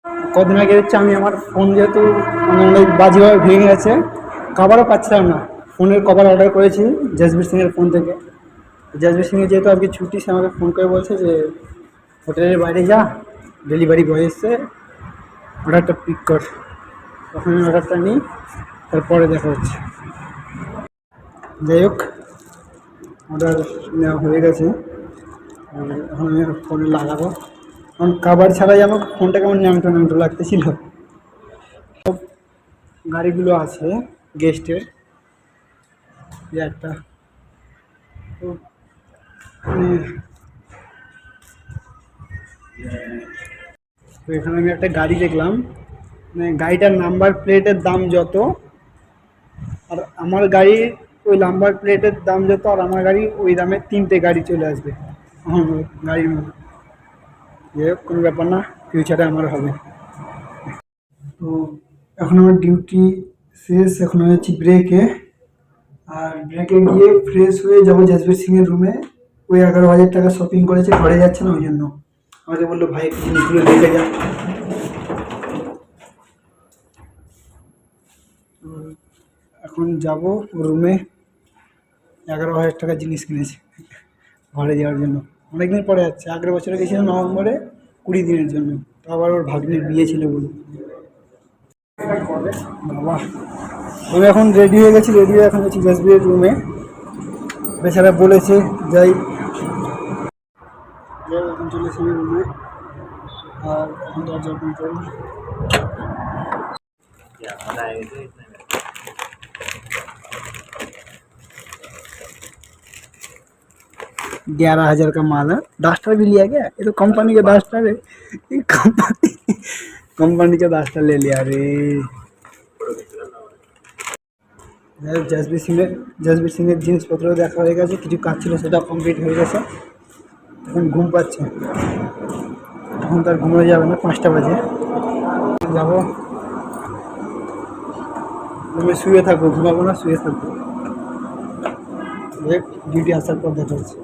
কদিন আগে হচ্ছে আমি আমার ফোন যেহেতু মানে অনেক বাজেভাবে ভেঙে গেছে, কভারও পাচ্ছিলাম না। ফোনের কভার অর্ডার করেছি জাসবীর সিংয়ের ফোন থেকে। জাসবীর সিংয়ের যেহেতু আজকে ছুটি, সে আমাকে ফোন করে বলছে যে হোটেলের বাইরে যা, ডেলিভারি বয় এসছে, অর্ডারটা পিক কর। তখন আমি অর্ডারটা নিই, তারপরে দেখা হচ্ছে। যাই হোক, অর্ডার নেওয়া হয়ে গেছে। এখন আমি ফোনে লাগাবো, কারণ কাভার ছাড়াই আমার ফোনটা কেমন ন্যাংটো ন্যাংটো লাগতেছিল। সব গাড়িগুলো আছে গেস্টের, যে একটা তো মানে তো এখানে আমি একটা গাড়ি দেখলাম, মানে গাড়িটার নাম্বার প্লেটের দাম যত, আর আমার গাড়ির ওই নাম্বার প্লেটের দাম যত, আর আমার গাড়ি ওই দামে তিনটে গাড়ি চলে আসবে আমার গাড়ির মধ্যে। যাই হোক, কোনো ব্যাপার না, ফিউচারে আমার হবে। তো এখন আমার ডিউটি শেষ, এখন আমি যাচ্ছি ব্রেকে। আর ব্রেকে গিয়ে ফ্রেশ হয়ে যাবো জাসবীর সিংয়ের রুমে। ওই 11,000 টাকা শপিং করেছে, ঘরে যাচ্ছে না, ওই জন্য আমাকে বললো ভাই একটু জিনিসগুলো দেখে যা। তো এখন যাব রুমে। 11,000 টাকার জিনিস কিনেছি ঘরে যাওয়ার জন্য। অনেকদিন পরে যাচ্ছে, আগের বছরে গেছিলাম নভেম্বরে 20 দিনের জন্য, তো আবার ওর ভাগ্নের বিয়ে ছিল বলে। বাবা, আমি এখন রেডি হয়ে গেছি, রেডি হয়ে এখন গেছি জাসবীরের রুমে। বেচারা বলেছে যাই, এখন চলে এসেছি রুমে। আর এখন দরজা ওপেন করুন। 11,000 का माल है। डस्टर भी लिया गया, ये तो कंपनी का डस्टर है, कंपनी का डस्टर ले लिया रे। জাসবীর সিংয়ের জিনিসপত্র দেখা হয়ে গেছে, কিছু কাজ ছিল সেটা কমপ্লিট হয়ে গেছে। এখন ঘুম পাচ্ছে, এখন তার ঘুমোতে যাবে না, 5টা বাজে যাবো। তুমি শুয়ে থাকবো, ঘুমাবো না, শুয়ে থাকবো। ডিউটি আসার পর দেখা হচ্ছে।